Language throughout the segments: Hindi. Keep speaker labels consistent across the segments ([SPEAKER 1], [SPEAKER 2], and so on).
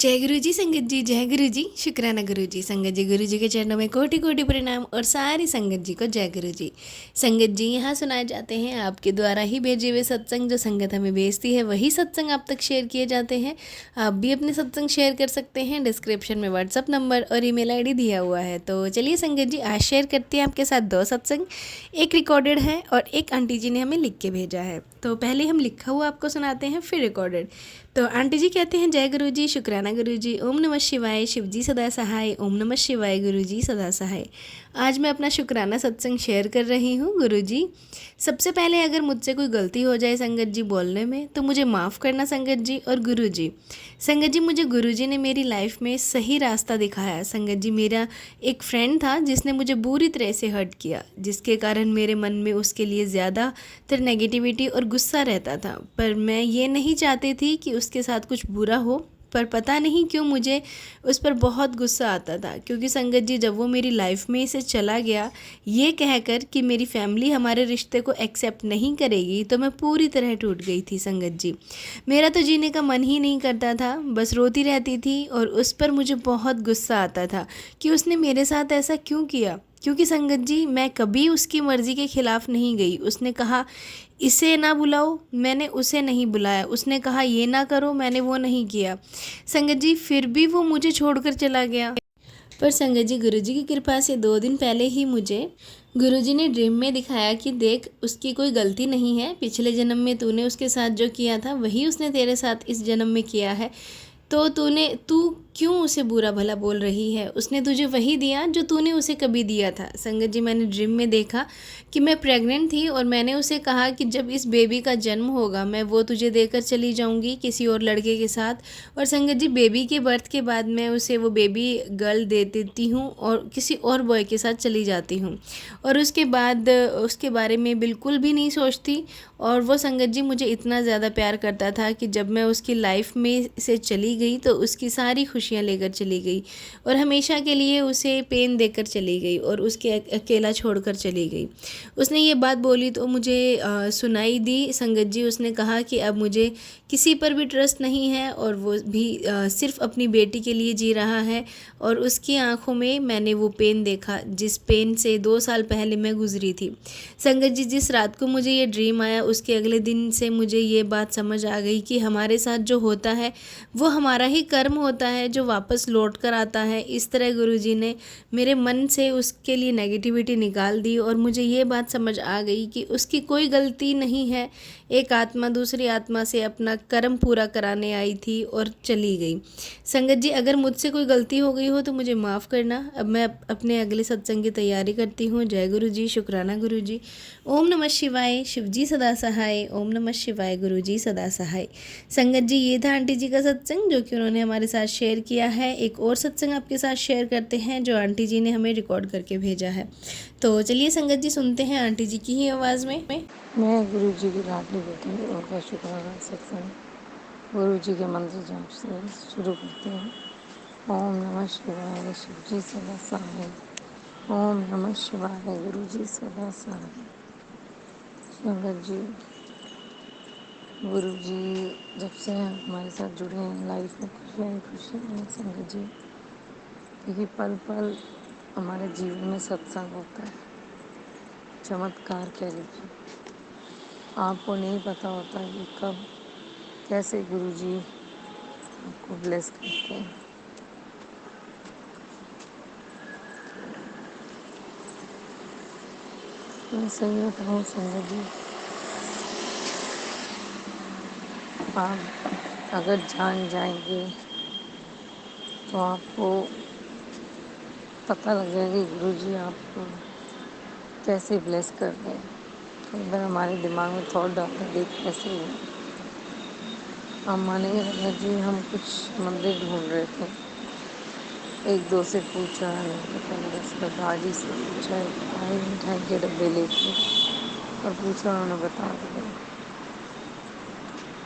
[SPEAKER 1] जय गुरु जी संगत जी, जय गुरु जी। शुक्राना गुरु जी। संगत जी, गुरु जी के चरणों में कोटि कोटि प्रणाम और सारी संगत जी को जय गुरु जी। संगत जी, यहाँ सुनाए जाते हैं आपके द्वारा ही भेजे हुए सत्संग। जो संगत हमें भेजती है वही सत्संग आप तक शेयर किए जाते हैं। आप भी अपने सत्संग शेयर कर सकते हैं। डिस्क्रिप्शन में व्हाट्सअप नंबर और ईमेल आईडी दिया हुआ है। तो चलिए संगत जी, आज शेयर करते हैं आपके साथ दो सत्संग। एक रिकॉर्डेड है और एक आंटी जी ने हमें लिख के भेजा है। तो पहले हम लिखा हुआ आपको सुनाते हैं, फिर रिकॉर्डेड। तो आंटी जी कहते हैं, जय गुरु जी, शुक्राना गुरु जी, ओम नमः शिवाय, शिव जी सदा सहाय, ओम नमः शिवाय, गुरु जी सदा सहाय। आज मैं अपना शुक्राना सत्संग शेयर कर रही हूँ गुरु जी। सबसे पहले अगर मुझसे कोई गलती हो जाए संगत जी बोलने में, तो मुझे माफ़ करना संगत जी। और गुरु जी, संगत जी, मुझे गुरु जी ने मेरी लाइफ में सही रास्ता दिखाया। संगत जी, मेरा एक फ्रेंड था जिसने मुझे बुरी तरह से हर्ट किया, जिसके कारण मेरे मन में उसके लिए ज़्यादातर नेगेटिविटी और गुस्सा रहता था। पर मैं ये नहीं चाहती थी कि उसके साथ कुछ बुरा हो, पर पता नहीं क्यों मुझे उस पर बहुत गुस्सा आता था। क्योंकि संगत जी, जब वो मेरी लाइफ में से चला गया ये कहकर कि मेरी फैमिली हमारे रिश्ते को एक्सेप्ट नहीं करेगी, तो मैं पूरी तरह टूट गई थी संगत जी। मेरा तो जीने का मन ही नहीं करता था, बस रोती रहती थी। और उस पर मुझे बहुत गुस्सा आता था कि उसने मेरे साथ ऐसा क्यों किया। क्योंकि संगत जी, मैं कभी उसकी मर्ज़ी के ख़िलाफ़ नहीं गई। उसने कहा इसे ना बुलाओ, मैंने उसे नहीं बुलाया। उसने कहा ये ना करो, मैंने वो नहीं किया। संगत जी, फिर भी वो मुझे छोड़कर चला गया। पर संगत जी, गुरुजी की कृपा से 2 दिन पहले ही मुझे गुरुजी ने ड्रीम में दिखाया कि देख, उसकी कोई गलती नहीं है। पिछले जन्म में तूने उसके साथ जो किया था वही उसने तेरे साथ इस जन्म में किया है। तो तू क्यों उसे बुरा भला बोल रही है। उसने तुझे वही दिया जो तूने उसे कभी दिया था। संगत जी, मैंने ड्रीम में देखा कि मैं प्रेग्नेंट थी और मैंने उसे कहा कि जब इस बेबी का जन्म होगा मैं वो तुझे देकर चली जाऊंगी किसी और लड़के के साथ। और संगत जी, बेबी के बर्थ के बाद मैं उसे वो बेबी गर्ल दे देती हूँ और किसी और बॉय के साथ चली जाती हूँ। और उसके बाद उसके बारे में बिल्कुल भी नहीं सोचती। और वो संगत जी मुझे इतना ज़्यादा प्यार करता था कि जब मैं उसकी लाइफ में से चली गई तो उसकी सारी खुशियाँ लेकर चली गई और हमेशा के लिए उसे पेन देकर चली गई और उसके अकेला छोड़कर चली गई। उसने ये बात बोली तो मुझे सुनाई दी संगत जी। उसने कहा कि अब मुझे किसी पर भी ट्रस्ट नहीं है और वो भी सिर्फ अपनी बेटी के लिए जी रहा है। और उसकी आंखों में मैंने वो पेन देखा जिस पेन से 2 साल पहले मैं गुजरी थी। संगत जी, जिस रात को मुझे ये ड्रीम आया उसके अगले दिन से मुझे ये बात समझ आ गई कि हमारे साथ जो होता है वो हमारा ही कर्म होता है जो वापस लौट कर आता है। इस तरह गुरुजी ने मेरे मन से उसके लिए नेगेटिविटी निकाल दी और मुझे ये बात समझ आ गई कि उसकी कोई गलती नहीं है। एक आत्मा दूसरी आत्मा से अपना कर्म पूरा कराने आई थी और चली गई। संगत जी, अगर मुझसे कोई गलती हो गई हो तो मुझे माफ़ करना। अब मैं अपने अगले सत्संग की तैयारी करती हूँ। जय गुरु जी, शुक्राना गुरु जी। ओम नमः शिवाय, शिव जी सदा सहाय, ओम नमः शिवाय, गुरु जी सदा सहाय। संगत जी, ये था आंटी जी का सत्संग जो कि उन्होंने हमारे साथ शेयर किया है। एक और सत्संग आपके साथ शेयर करते हैं जो आंटी जी ने हमें रिकॉर्ड करके भेजा है। तो चलिए संगत जी, सुनते हैं आंटी जी की ही आवाज़ में।
[SPEAKER 2] मैं गुरु जी की लाडली बेटी हूँ। उनका शुक्राना सत्संग गुरु जी के मंत्र जाप से शुरू करते हैं। ओम नमः शिवाय, शिव जी सदा सहाय, ओम नमः शिवाय, गुरु जी सदा सहाय। संगत जी, गुरु जी जब से हमारे साथ जुड़े हैं लाइफ में खुशियाँ ही खुशियाँ हैं संगत जी, क्योंकि पल पल हमारे जीवन में सत्संग होता है। चमत्कार कह लीजिए, आपको नहीं पता होता कि कब कैसे गुरु जी आपको ब्लेस करते हैं। मैं सही बताऊँ संगत जी, आप अगर जान जाएंगे तो आपको पता लग जाएगा कि गुरु जी आपको कैसे ब्लेस कर रहे हैं। कई बार हमारे दिमाग में थॉट डालते हैं, देख कैसे हुआ। हम मानेंगे संगत जी, हम कुछ मंदिर ढूंढ रहे थे, एक दो से पूछा, नहीं पता लगा, उसका दादी से पूछा, आए मिठाई के डब्बे लेके और पूछा, उन्होंने बता दिया।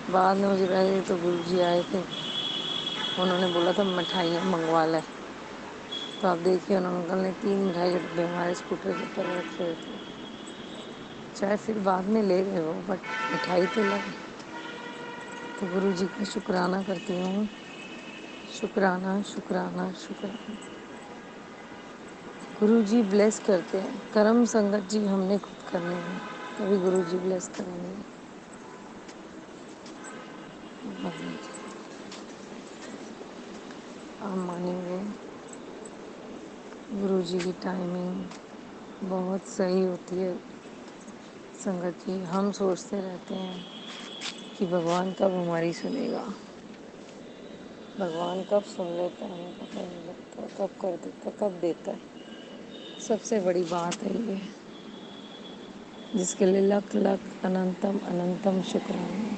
[SPEAKER 2] बाद में मुझे पता तो गुरु जी आए थे, उन्होंने बोला था मिठाइयाँ मंगवा लें। तो आप देखिए, उन्होंने अंकल ने 3 मिठाई के डब्बे हमारे स्कूटर के ऊपर रखे हुए थे। चाहे फिर बाद में ले गए हो, बट मिठाई तो लगी। तो गुरु जी का शुक्राना करती हूँ, शुक्राना शुक्राना शुक्राना। गुरु जी ब्लेस करते हैं, कर्म संगत जी हमने खुद करने हैं, तभी गुरु जी ब्लेस करेंगे। आप मानेंगे गुरु जी की टाइमिंग बहुत सही होती है संगत जी। हम सोचते रहते हैं कि भगवान कब हमारी सुनेगा, भगवान कब सुन लेता है, हमें पता ही नहीं लगता, कब कर देता, कब देता है। सबसे बड़ी बात है ये, जिसके लिए लख लख अनंतम अनंतम शुक्राना।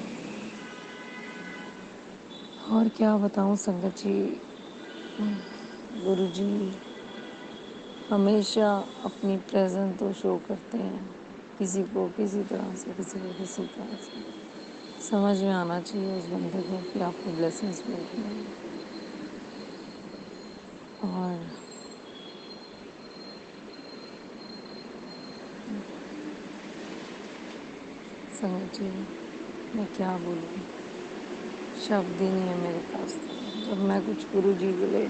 [SPEAKER 2] और क्या बताऊं संगत जी, गुरु जी हमेशा अपनी प्रेजेंस तो शो करते हैं, किसी को किसी तरह से, किसी को किसी तरह से। समझ में आना चाहिए उस बंदे को कि आपको ब्लेसिंग्स मिल रही हैं। और संगत जी मैं क्या बोलूँ, शब्द ही नहीं है मेरे पास। तो जब मैं कुछ गुरु जी के लिए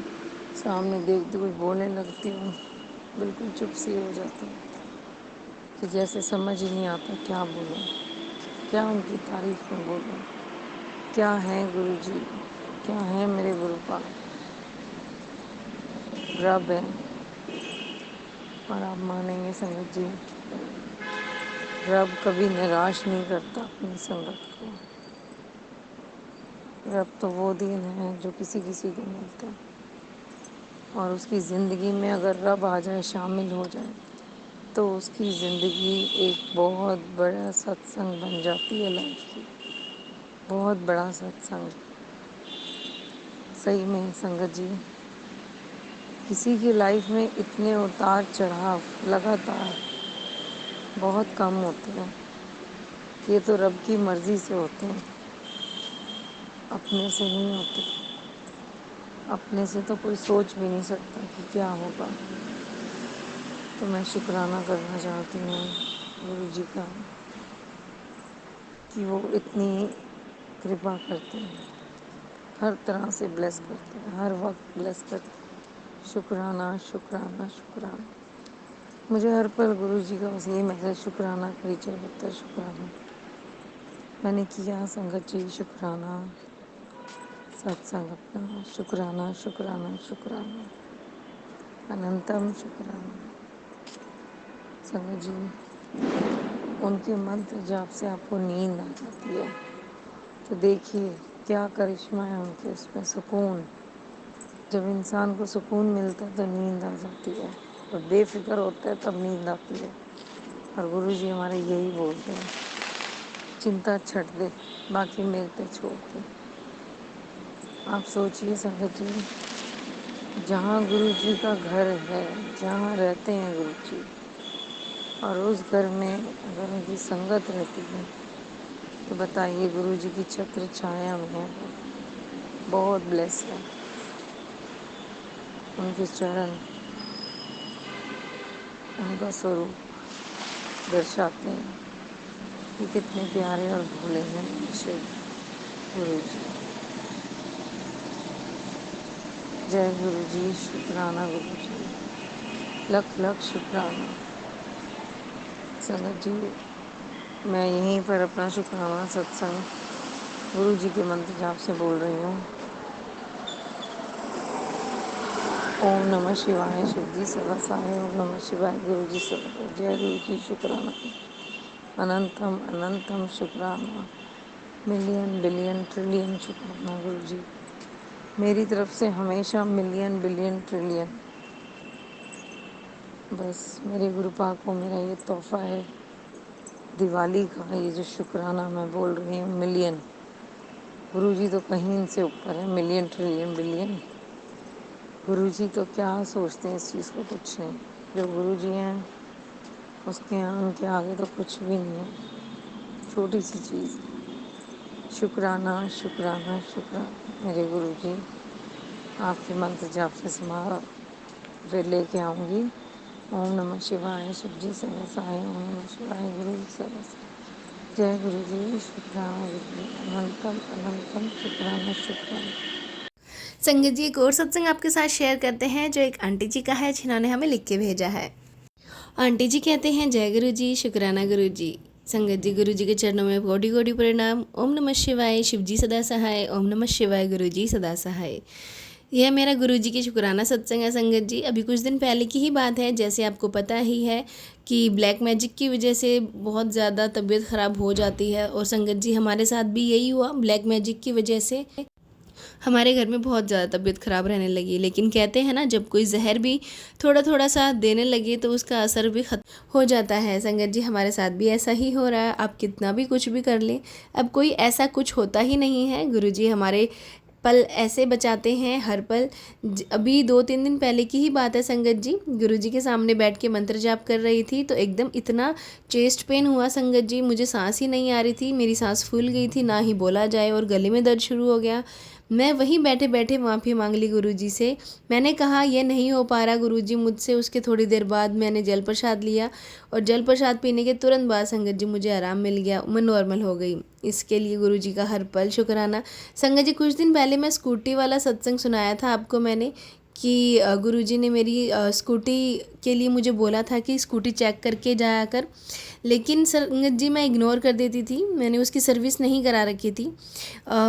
[SPEAKER 2] सामने देखती कुछ बोलने लगती हूँ, बिल्कुल चुप सी हो जाती हूँ कि जैसे समझ ही नहीं आता क्या बोलूँ, क्या उनकी तारीफ में बोलूँ। क्या है गुरु जी, क्या है मेरे गुरु पाक, रब है। और आप मानेंगे संगत जी, रब कभी निराश नहीं करता अपनी संगत को। रब तो वो दिन है जो किसी किसी को मिलता है, और उसकी ज़िंदगी में अगर रब आ जाए, शामिल हो जाए, तो उसकी ज़िंदगी एक बहुत बड़ा सत्संग बन जाती है लाइफ की, बहुत बड़ा सत्संग। सही में संगत जी, किसी की लाइफ में इतने उतार चढ़ाव लगातार बहुत कम होते हैं। ये तो रब की मर्ज़ी से होते हैं, अपने से नहीं होते। अपने से तो कोई सोच भी नहीं सकता कि क्या होगा। तो मैं शुक्राना करना चाहती हूँ गुरु जी का कि वो इतनी कृपा करते हैं, हर तरह से ब्लेस करते हैं, हर वक्त ब्लेस करते हैं। शुक्राना शुक्राना शुक्राना। मुझे हर पल गुरु जी का बस यही मैसेज, शुक्राना करी चल बता शुक्राना। मैंने किया संगत जी, शुक्राना सत्संग अपना, शुक्राना शुक्राना शुक्राना, अनंतम शुक्राना। संगत जी उनके मंत्र जाप से आपको नींद आ जाती है, तो देखिए क्या करिश्मा है उनके, उसमें सुकून। जब इंसान को सुकून मिलता है तो नींद आ जाती है, और बेफिक्र होता है तब नींद आती है। और गुरु जी हमारे यही बोलते हैं, चिंता छੱਡ दे, बाकी मेरे पे छोड़ दे। आप सोचिए संगत जी, जहाँ गुरु जी का घर है, जहाँ रहते हैं गुरु जी, और उस घर में अगर उनकी संगत रहती है, तो बताइए गुरु जी की छत्र छाया में है वो, बहुत ब्लेस है। उनके चरण, उनका स्वरूप दर्शाते हैं कि कितने प्यारे और भोले हैं शिव गुरु जी। जय गुरु जी, शुक्राना गुरु जी, लख लख शुक्राना। संगत जी मैं यहीं पर अपना शुक्राना सत्संग गुरु जी के मंत्र जाप से बोल रही हूँ। ओम नमः शिवाय, शिव जी सदा सहाय। ओम नमः शिवाय, गुरु जी सदा। जय गुरु जी, शुक्राना अनंतम अनंतम शुक्राना, मिलियन बिलियन ट्रिलियन शुक्राना गुरु जी। मेरी तरफ से हमेशा मिलियन बिलियन ट्रिलियन। बस मेरे गुरु पाक को मेरा ये तोहफा है दिवाली का, ये जो शुक्राना मैं बोल रही हूँ, मिलियन। गुरु जी तो कहीं इनसे ऊपर है, मिलियन ट्रिलियन बिलियन। गुरु जी तो क्या सोचते हैं इस चीज़ को, कुछ नहीं। जो गुरु जी हैं उसके यहाँ, उनके आगे तो कुछ भी नहीं है, छोटी सी चीज़। शुक्राना शुक्राना शुक्राना मेरे गुरु जी। आपके मंत्र जाप से समा फिर लेके आऊँगी। ओम नमः शिवाय, शिव जी सदा सहाय। ओम नमः शिवाय, गुरु जी सदा सहाय। जय गुरु जी, शुक्राना गुरु जी, अनंतम अनंतम शुक्राना शुक्राना।
[SPEAKER 1] संगत जी एक और सत्संग आपके साथ शेयर करते हैं जो एक आंटी जी का है जिन्होंने हमें लिख के भेजा है। आंटी जी कहते हैं, जय गुरु जी, शुक्राना गुरु जी। संगत जी, गुरु जी के चरणों में कोटि कोटि प्रणाम। ओम नमः शिवाय, शिव जी सदा सहाय। ओम नमः शिवाय, गुरु जी सदा सहाय। यह मेरा गुरु जी की शुक्राना सत्संग है। संगत जी, अभी कुछ दिन पहले की ही बात है। जैसे आपको पता ही है कि ब्लैक मैजिक की वजह से बहुत ज़्यादा तबीयत ख़राब हो जाती है, और संगत जी हमारे साथ भी यही हुआ। ब्लैक मैजिक की वजह से हमारे घर में बहुत ज़्यादा तबीयत ख़राब रहने लगी। लेकिन कहते हैं ना, जब कोई जहर भी थोड़ा थोड़ा सा देने लगे तो उसका असर भी ख़त्म हो जाता है। संगत जी, हमारे साथ भी ऐसा ही हो रहा है। आप कितना भी कुछ भी कर लें, अब कोई ऐसा कुछ होता ही नहीं है। गुरु जी हमारे पल ऐसे बचाते हैं हर पल। अभी 2-3 दिन पहले की ही बात है संगत जी, गुरुजी के सामने बैठ के मंत्र जाप कर रही थी तो एकदम इतना चेस्ट पेन हुआ संगत जी, मुझे सांस ही नहीं आ रही थी। मेरी सांस फूल गई थी, ना ही बोला जाए, और गले में दर्द शुरू हो गया। मैं वहीं बैठे बैठे माफ़ी मांग ली गुरुजी से। मैंने कहा ये नहीं हो पा रहा गुरुजी मुझसे। उसके थोड़ी देर बाद मैंने जल प्रसाद लिया, और जल प्रसाद पीने के तुरंत बाद संगत जी मुझे आराम मिल गया, मैं नॉर्मल हो गई। इसके लिए गुरुजी का हर पल शुक्राना। संगत जी, कुछ दिन पहले मैं स्कूटी वाला सत्संग सुनाया था आपको मैंने, कि गुरुजी ने मेरी स्कूटी के लिए मुझे बोला था कि स्कूटी चेक करके जाया कर। लेकिन संगत जी मैं इग्नोर कर देती थी। मैंने उसकी सर्विस नहीं करा रखी थी।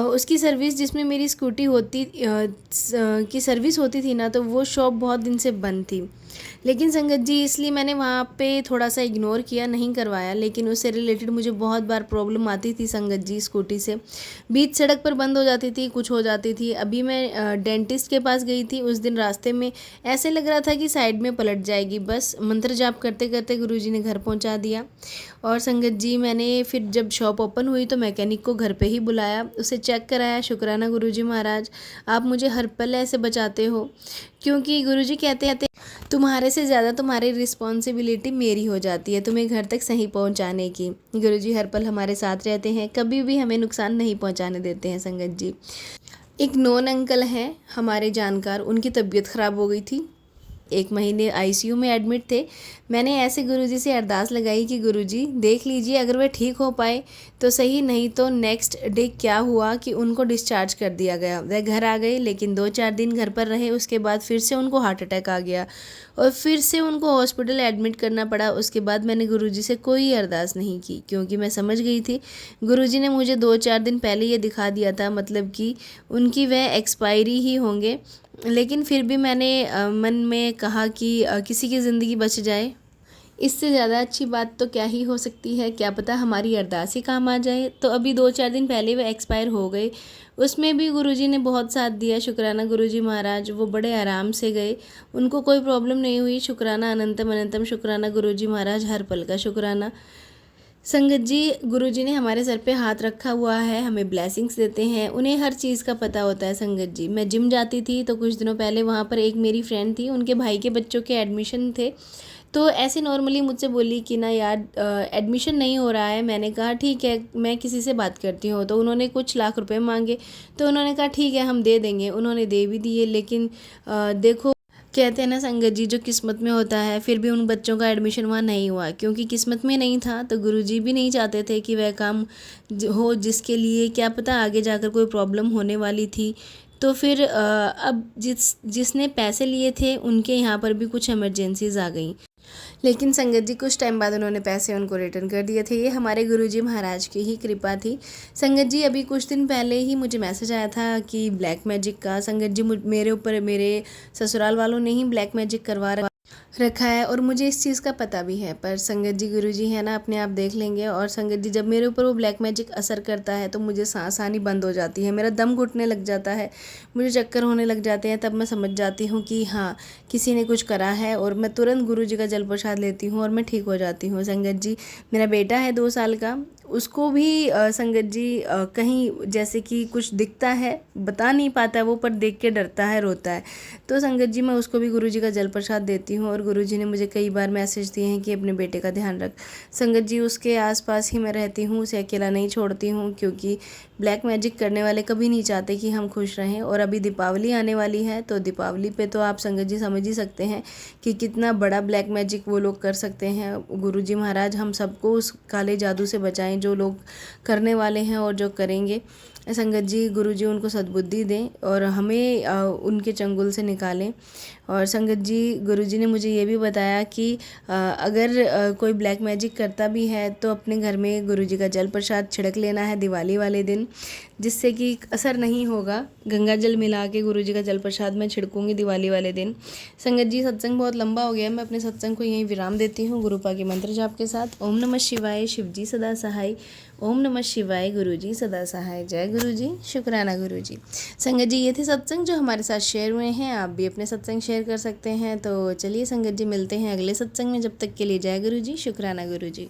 [SPEAKER 1] उसकी सर्विस जिसमें मेरी स्कूटी की सर्विस होती थी ना, तो वो शॉप बहुत दिन से बंद थी। लेकिन संगत जी इसलिए मैंने वहाँ पे थोड़ा सा इग्नोर किया, नहीं करवाया। लेकिन उससे रिलेटेड मुझे बहुत बार प्रॉब्लम आती थी संगत जी। स्कूटी से बीच सड़क पर बंद हो जाती थी, कुछ हो जाती थी। अभी मैं डेंटिस्ट के पास गई थी उस दिन, रास्ते में ऐसे लग रहा था कि साइड में पलट जाएगी। बस मंत्र जाप करते करते गुरुजी ने घर पहुंचा दिया। और संगत जी मैंने फिर जब शॉप ओपन हुई तो मैकेनिक को घर पे ही बुलाया, उसे चेक कराया। शुक्राना गुरुजी महाराज, आप मुझे हर पल ऐसे बचाते हो। क्योंकि गुरुजी कहते हैं तुम्हारे से ज़्यादा तुम्हारी रिस्पॉन्सिबिलिटी मेरी हो जाती है तुम्हें घर तक सही पहुंचाने की। गुरुजी हर पल हमारे साथ रहते हैं, कभी भी हमें नुकसान नहीं पहुंचाने देते हैं। संगत जी, एक नॉन अंकल हैं हमारे जानकार, उनकी तबीयत ख़राब हो गई थी, 1 महीने आईसीयू में एडमिट थे। मैंने ऐसे गुरुजी से अरदास लगाई कि गुरुजी देख लीजिए, अगर वह ठीक हो पाए तो सही, नहीं तो नेक्स्ट डे क्या हुआ कि उनको डिस्चार्ज कर दिया गया। वह घर आ गए, लेकिन 2-4 दिन घर पर रहे। उसके बाद फिर से उनको हार्ट अटैक आ गया और फिर से उनको हॉस्पिटल एडमिट करना पड़ा। उसके बाद मैंने गुरुजी से कोई अरदास नहीं की, क्योंकि मैं समझ गई थी गुरुजी ने मुझे 2-4 दिन पहले ये दिखा दिया था, मतलब कि उनकी वह एक्सपायरी ही होंगे। लेकिन फिर भी मैंने मन में कहा कि किसी की ज़िंदगी बच जाए, इससे ज़्यादा अच्छी बात तो क्या ही हो सकती है। क्या पता हमारी अरदास ही काम आ जाए। तो अभी 2-4 दिन पहले वो एक्सपायर हो गए। उसमें भी गुरुजी ने बहुत साथ दिया। शुक्राना गुरुजी महाराज, वो बड़े आराम से गए, उनको कोई प्रॉब्लम नहीं हुई। शुक्राना अनंतम अनंतम शुक्राना गुरुजी महाराज, हर पल का शुक्राना। संगत जी, गुरुजी ने हमारे सर पे हाथ रखा हुआ है, हमें ब्लेसिंग्स देते हैं, उन्हें हर चीज़ का पता होता है। संगत जी, मैं जिम जाती थी तो कुछ दिनों पहले वहाँ पर एक मेरी फ्रेंड थी, उनके भाई के बच्चों के एडमिशन थे। तो ऐसे नॉर्मली मुझसे बोली कि ना यार एडमिशन नहीं हो रहा है। मैंने कहा ठीक है, मैं किसी से बात करती हूँ। तो उन्होंने कुछ लाख रुपए मांगे, तो उन्होंने कहा ठीक है हम दे देंगे। उन्होंने दे भी दिए। लेकिन देखो, कहते हैं ना संगत जी, जो किस्मत में होता है, फिर भी उन बच्चों का एडमिशन वहाँ नहीं हुआ, क्योंकि किस्मत में नहीं था। तो गुरुजी भी नहीं चाहते थे कि वह काम हो जिसके लिए क्या पता आगे जाकर कोई प्रॉब्लम होने वाली थी। तो फिर अब जिसने पैसे लिए थे उनके यहाँ पर भी कुछ इमरजेंसीज आ गई। लेकिन संगत जी कुछ टाइम बाद उन्होंने पैसे उनको रिटर्न कर दिए थे। ये हमारे गुरुजी महाराज की ही कृपा थी। संगत जी, अभी कुछ दिन पहले ही मुझे मैसेज आया था कि ब्लैक मैजिक का, संगत जी मेरे ऊपर मेरे ससुराल वालों ने ही ब्लैक मैजिक करवा रखा है, और मुझे इस चीज़ का पता भी है। पर संगत जी, गुरुजी है ना, अपने आप देख लेंगे। और संगत जी, जब मेरे ऊपर वो ब्लैक मैजिक असर करता है तो मुझे सांस आनी बंद हो जाती है, मेरा दम घुटने लग जाता है, मुझे चक्कर होने लग जाते हैं। तब मैं समझ जाती हूँ कि हाँ, किसी ने कुछ करा है, और मैं तुरंत गुरुजी का जल प्रसाद लेती हूँ और मैं ठीक हो जाती हूँ। संगत जी, मेरा बेटा है 2 साल का, उसको भी संगत जी कहीं जैसे कि कुछ दिखता है, बता नहीं पाता वो, पर देख के डरता है, रोता है। तो संगत जी, मैं उसको भी गुरुजी का जल प्रसाद देती हूँ। और गुरुजी ने मुझे कई बार मैसेज दिए हैं कि अपने बेटे का ध्यान रख। संगत जी, उसके आसपास ही मैं रहती हूँ, उसे अकेला नहीं छोड़ती हूँ, क्योंकि ब्लैक मैजिक करने वाले कभी नहीं चाहते कि हम खुश रहें। और अभी दीपावली आने वाली है, तो दीपावली पे तो आप संगत जी समझ ही सकते हैं कि कितना बड़ा ब्लैक मैजिक वो लोग कर सकते हैं। गुरुजी महाराज हम सबको उस काले जादू से बचाएं जो लोग करने वाले हैं और जो करेंगे। संगत जी गुरु जी उनको सद्बुद्धि दें और हमें उनके चंगुल से निकालें। और संगत जी गुरु जी ने मुझे ये भी बताया कि अगर कोई ब्लैक मैजिक करता भी है तो अपने घर में गुरु जी का जल प्रसाद छिड़क लेना है दिवाली वाले दिन, जिससे कि असर नहीं होगा। गंगा जल मिला के गुरु जी का जल प्रसाद मैं छिड़कूंगी दिवाली वाले दिन। संगत जी सत्संग बहुत लंबा हो गया, मैं अपने सत्संग को यहीं विराम देती हूँ गुरुपा के मंत्र जाप के साथ। ओम नमः शिवाय, शिव जी सदा सहाय। ओम नमः शिवाय, गुरु जी सदा सहाय। जय गुरु जी, शुक्राना गुरु जी। संगत जी ये थे सत्संग जो हमारे साथ शेयर हुए हैं। आप भी अपने सत्संग शेयर कर सकते हैं। तो चलिए संगत जी मिलते हैं अगले सत्संग में, जब तक के लिए जय गुरु जी, शुक्राना गुरु जी।